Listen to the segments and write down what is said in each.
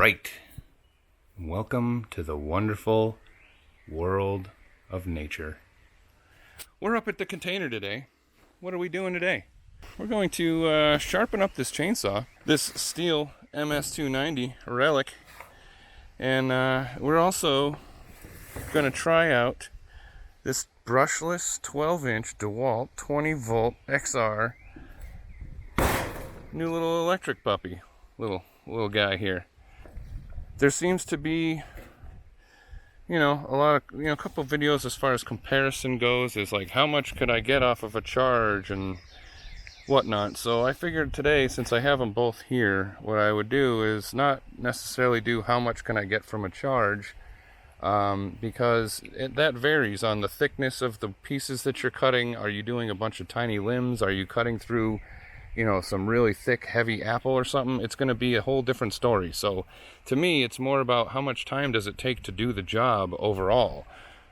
right. Welcome to the wonderful world of nature. We're up at the container today. What are we doing today? We're going to sharpen up this chainsaw, this Stihl MS290 relic, and we're also going to try out this brushless 12-inch Dewalt 20-volt XR new little electric puppy, little guy here. There seems to be, a couple of videos as far as comparison goes, is like how much could I get off of a charge and whatnot. So I figured today, since I have them both here, what I would do is not necessarily do how much can I get from a charge, because that varies on the thickness of the pieces that you're cutting. Are you doing a bunch of tiny limbs? Are you cutting through some really thick, heavy apple or something? It's going to be a whole different story. So to me, it's more about how much time does it take to do the job overall.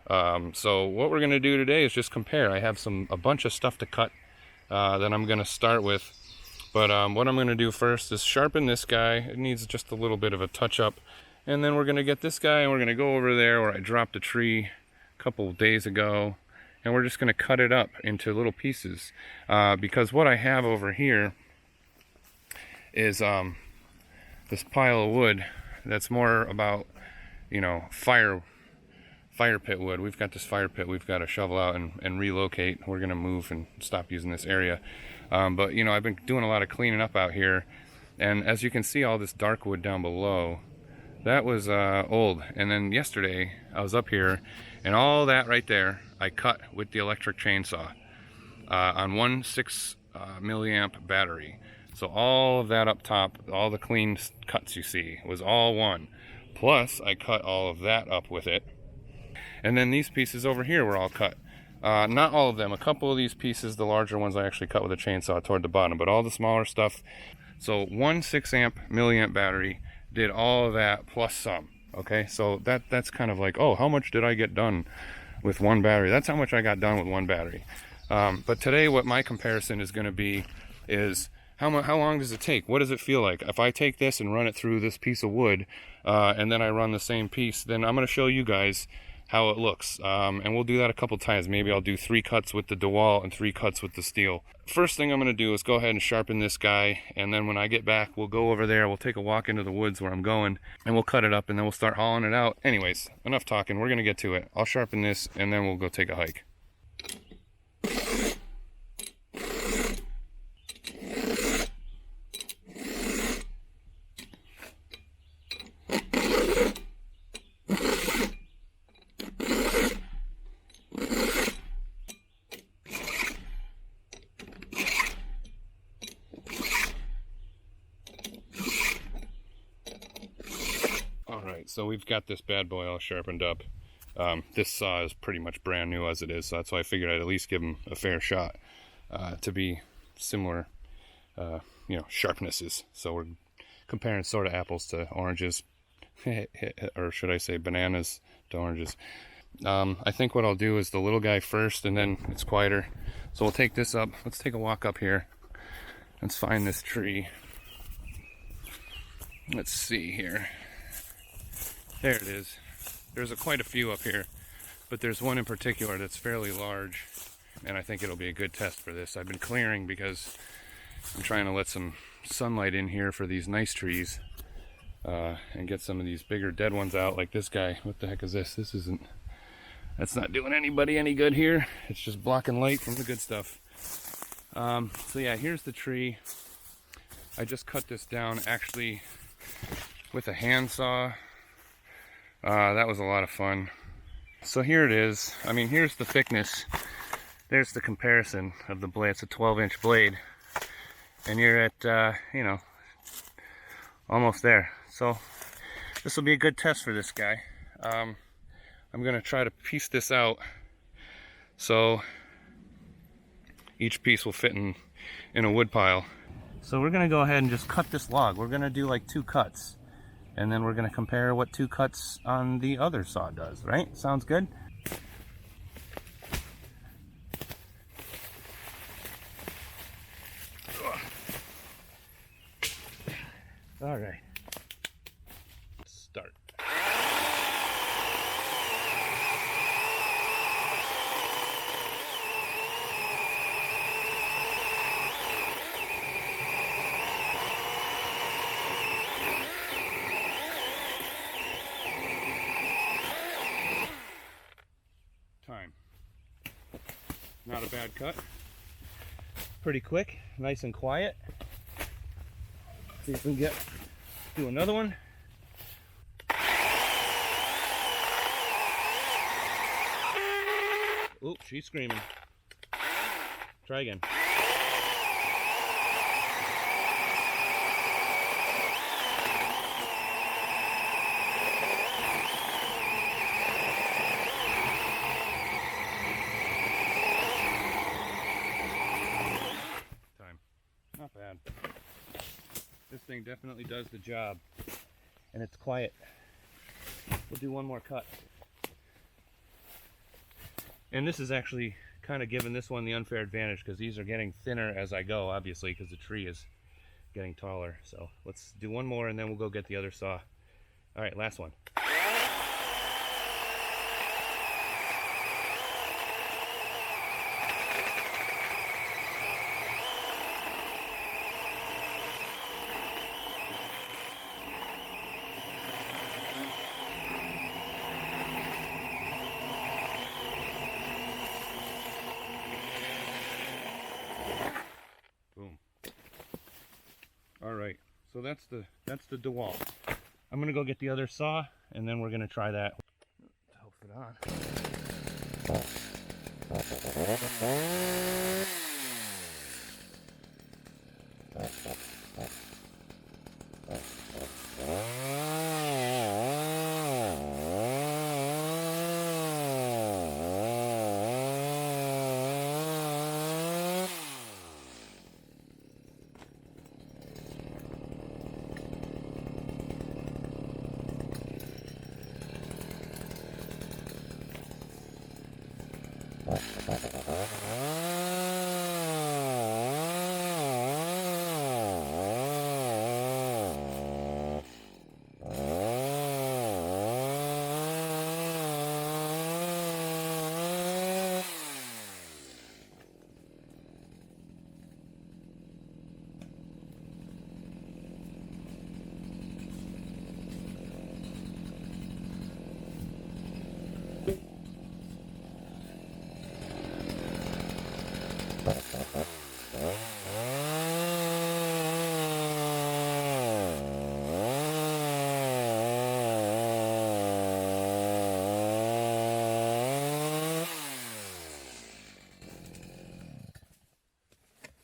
So what we're going to do today is just compare. I have a bunch of stuff to cut that I'm going to start with. But what I'm going to do first is sharpen this guy. It needs just a little bit of a touch up. And then we're going to get this guy and we're going to go over there where I dropped a tree a couple of days ago. And we're just going to cut it up into little pieces, because what I have over here is this pile of wood that's more about fire pit wood. We've got this fire pit we've got to shovel out and relocate. We're going to move and stop using this area, but I've been doing a lot of cleaning up out here, and as you can see, all this dark wood down below, that was old. And then yesterday I was up here, and all that right there I cut with the electric chainsaw on one 6 milliamp battery. So all of that up top, all the clean cuts you see, was all one. Plus I cut all of that up with it. And then these pieces over here were all cut. Not all of them. A couple of these pieces, the larger ones, I actually cut with a chainsaw toward the bottom, but all the smaller stuff. So one 6 milliamp battery did all of that plus some. Okay, so that's kind of like, oh, how much did I get done with one battery? That's how much I got done with one battery. But today what my comparison is going to be is how long does it take? What does it feel like? If I take this and run it through this piece of wood, and then I run the same piece, then I'm going to show you guys how it looks, and we'll do that a couple times. Maybe I'll do 3 cuts with the Dewalt and 3 cuts with the Stihl. First thing I'm going to do is go ahead and sharpen this guy, and then when I get back, we'll go over there, we'll take a walk into the woods where I'm going, and we'll cut it up, and then we'll start hauling it out. Anyways, enough talking, we're going to get to it. I'll sharpen this, and then we'll go take a hike. So we've got this bad boy all sharpened up. This saw is pretty much brand new as it is, so that's why I figured I'd at least give him a fair shot to be similar, sharpnesses. So we're comparing sort of apples to oranges, or should I say bananas to oranges. I think what I'll do is the little guy first, and then it's quieter. So we'll take this up. Let's take a walk up here. Let's find this tree. Let's see here. There it is. There's quite a few up here, but there's one in particular that's fairly large, and I think it'll be a good test for this. I've been clearing because I'm trying to let some sunlight in here for these nice trees, and get some of these bigger dead ones out, like this guy. What the heck is this? That's not doing anybody any good here. It's just blocking light from the good stuff. So yeah, here's the tree. I just cut this down actually with a handsaw. That was a lot of fun. So here it is. I mean, here's the thickness. There's the comparison of the blade. It's a 12-inch blade, and you're at almost there. So this will be a good test for this guy. I'm gonna try to piece this out so each piece will fit in a wood pile. So we're gonna go ahead and just cut this log. We're gonna do like 2 cuts. And then we're going to compare what 2 cuts on the other saw does, right? Sounds good? All right. start. Time. Not a bad cut. Pretty quick, nice and quiet. See if we can do another one. Oh, she's screaming. Try again. Time. Not bad. This thing definitely does the job, and it's quiet. We'll do one more cut. And this is actually kind of giving this one the unfair advantage because these are getting thinner as I go, obviously, because the tree is getting taller. So let's do one more and then we'll go get the other saw. All right, last one. Boom. All right, so that's the Dewalt. I'm gonna go get the other saw and then we're gonna try that. Help it on.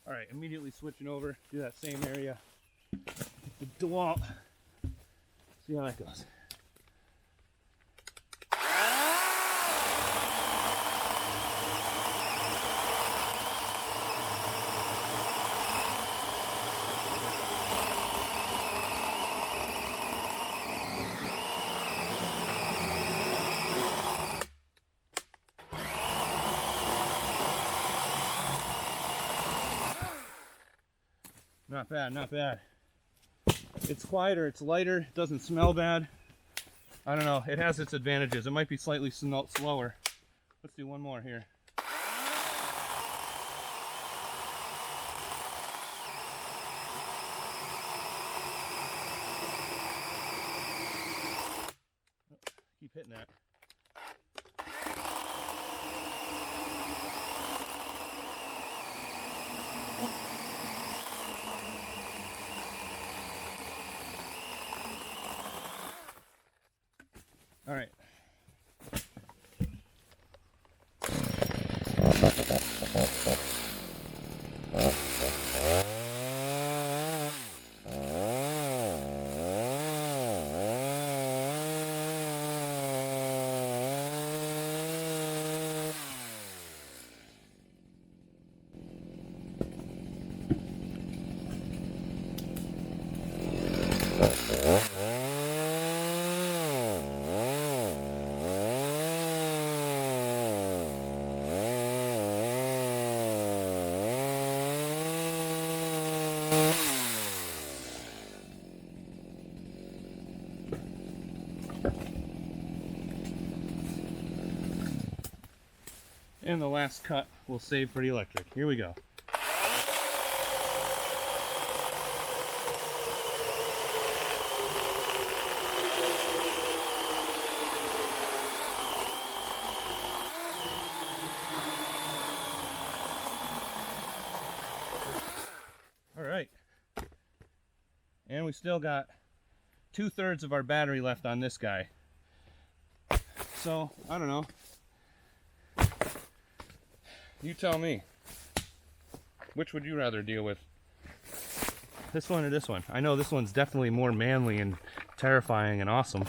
All right, immediately switching over, do that same area. The Dewalt. See how that goes. Not bad, not bad. It's quieter, it's lighter, it doesn't smell bad. I don't know, it has its advantages. It might be slightly slower. Let's do one more here. Keep hitting that. All right. And the last cut we'll save for the electric. Here we go. All right. And we still got 2/3 of our battery left on this guy. So, I don't know. You tell me. Which would you rather deal with? This one or this one? I know this one's definitely more manly and terrifying and awesome.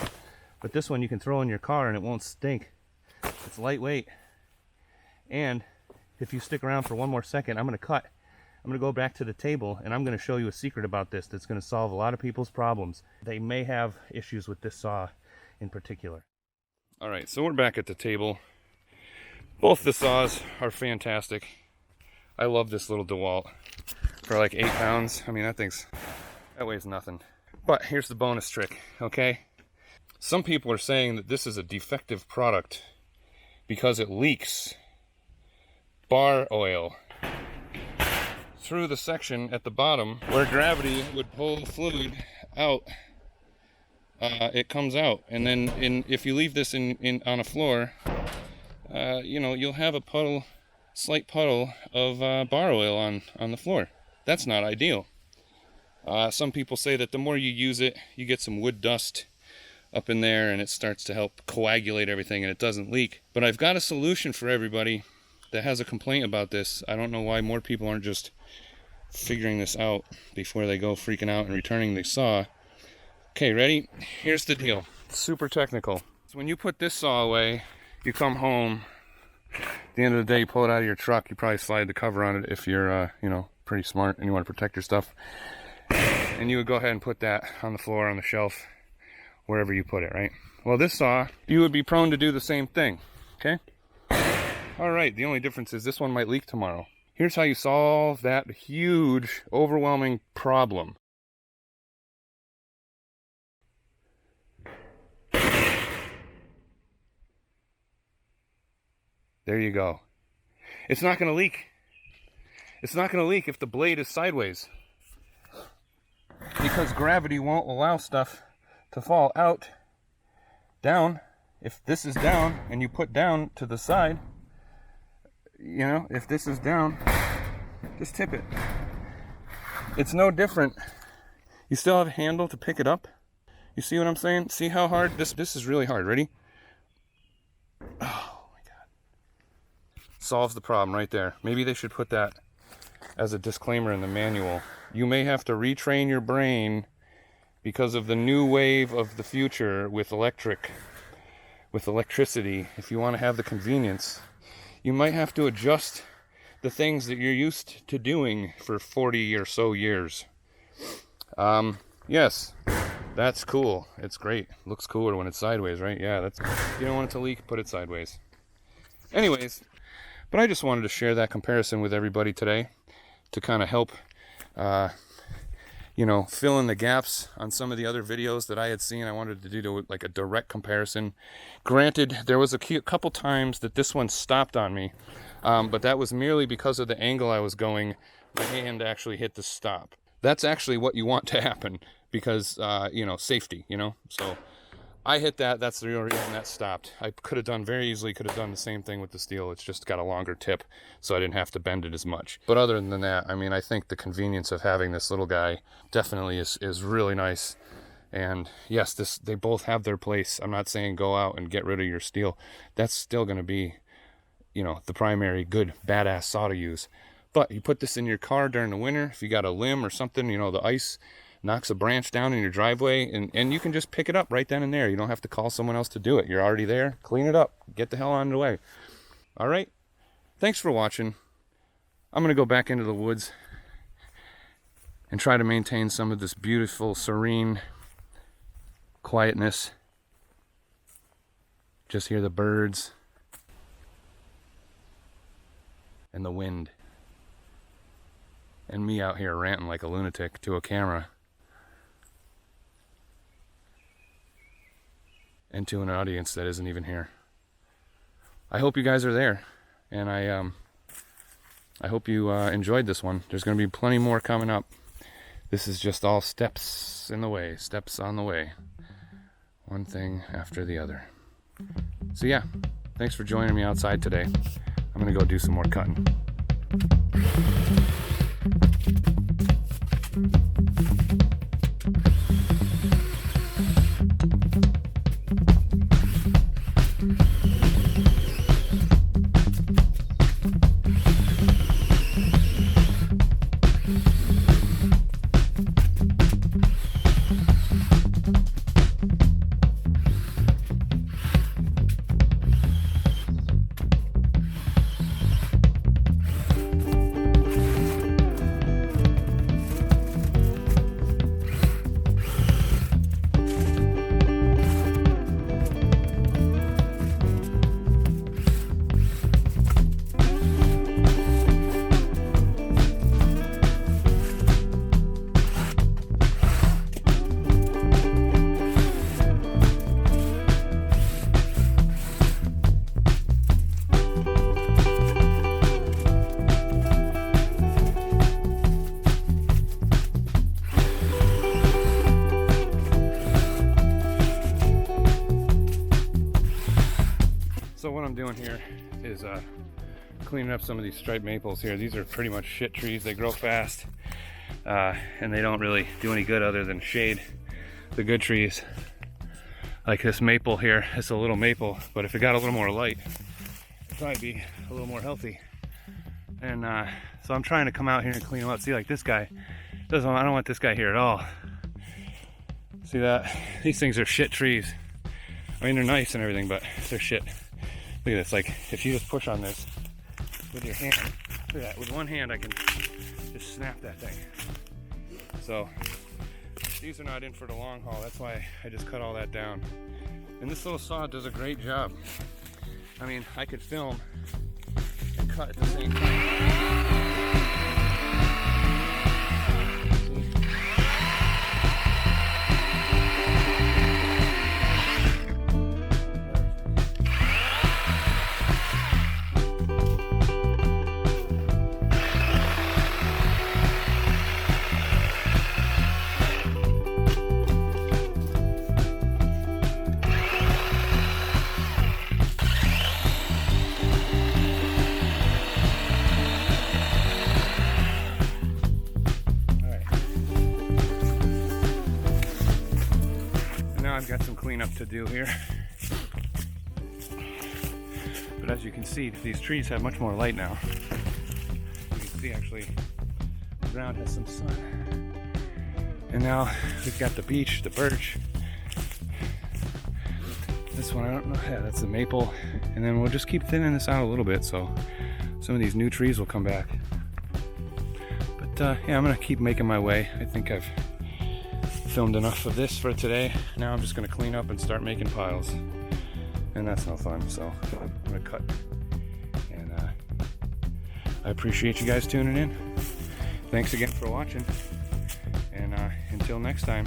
But this one you can throw in your car and it won't stink. It's lightweight. And if you stick around for one more second, I'm going to go back to the table and I'm going to show you a secret about this that's going to solve a lot of people's problems. They may have issues with this saw in particular. All right, so we're back at the table. Both the saws are fantastic. I love this little Dewalt for like 8 pounds. I mean, that weighs nothing. But here's the bonus trick, okay? Some people are saying that this is a defective product because it leaks bar oil through the section at the bottom where gravity would pull fluid out. It comes out, and then if you leave this on a floor, you know, you'll have a slight puddle of bar oil on the floor. That's not ideal. Some people say that the more you use it, you get some wood dust up in there and it starts to help coagulate everything and it doesn't leak. But I've got a solution for everybody that has a complaint about this. I don't know why more people aren't just figuring this out before they go freaking out and returning the saw. Okay, ready? Here's the deal. Super technical. So when you put this saw away, you come home, at the end of the day, you pull it out of your truck, you probably slide the cover on it if you're, you know, pretty smart and you want to protect your stuff. And you would go ahead and put that on the floor, on the shelf, wherever you put it, right? Well, this saw, you would be prone to do the same thing, okay? All right, the only difference is this one might leak tomorrow. Here's how you solve that huge, overwhelming problem. There you go. It's not going to leak. It's not going to leak if the blade is sideways, because gravity won't allow stuff to fall out, down. If this is down and you put down to the side, you know, if this is down, just tip it. It's no different. You still have a handle to pick it up. You see what I'm saying? See how hard? This is really hard. Ready? Oh my God. Solves the problem right there. Maybe they should put that as a disclaimer in the manual. You may have to retrain your brain because of the new wave of the future with electricity. If you want to have the convenience, you might have to adjust the things that you're used to doing for 40 or so years. Yes, that's cool. It's great. Looks cooler when it's sideways, right? Yeah, you don't want it to leak, put it sideways. Anyways, but I just wanted to share that comparison with everybody today to kind of help, you know, fill in the gaps on some of the other videos that I had seen. I wanted to do like a direct comparison. Granted, there was a couple times that this one stopped on me, but that was merely because of the angle I was going. My hand actually hit the stop. That's actually what you want to happen because, you know, safety, you know. So I hit that. That's the real reason that stopped. I could have done very easily, could have done the same thing with the Stihl. It's just got a longer tip, so I didn't have to bend it as much. But other than that, I mean, I think the convenience of having this little guy definitely is really nice. And yes, they both have their place. I'm not saying go out and get rid of your Stihl. That's still going to be, you know, the primary good badass saw to use. But you put this in your car during the winter, if you got a limb or something, you know, the ice knocks a branch down in your driveway, and you can just pick it up right then and there. You don't have to call someone else to do it. You're already there. Clean it up. Get the hell on the way. All right. Thanks for watching. I'm going to go back into the woods and try to maintain some of this beautiful, serene quietness. Just hear the birds and the wind. And me out here ranting like a lunatic to a camera. And to an audience that isn't even here. I hope you guys are there. And I hope you enjoyed this one. There's going to be plenty more coming up. This is just all steps in the way, steps on the way. One thing after the other. So yeah, thanks for joining me outside today. I'm going to go do some more cutting. So what I'm doing here is cleaning up some of these striped maples here. These are pretty much shit trees. They grow fast and they don't really do any good other than shade the good trees. Like this maple here, it's a little maple, but if it got a little more light, it'd probably be a little more healthy. And so I'm trying to come out here and clean them up. See, like this guy, I don't want this guy here at all. See that? These things are shit trees. I mean, they're nice and everything, but they're shit. Look at this, like if you just push on this with your hand, look at that, with one hand I can just snap that thing. So these are not in for the long haul, that's why I just cut all that down. And this little saw does a great job. I mean, I could film and cut at the same time. I've got some cleanup to do here, but as you can see, these trees have much more light now. You can see actually the ground has some sun, and now we've got the beech, the birch. This one I don't know, yeah, that's the maple, and then we'll just keep thinning this out a little bit so some of these new trees will come back. But yeah, I'm gonna keep making my way. I think I've filmed enough of this for today. Now I'm just going to clean up and start making piles, and that's no fun, so I'm going to cut. And I appreciate you guys tuning in. Thanks again for watching, and until next time.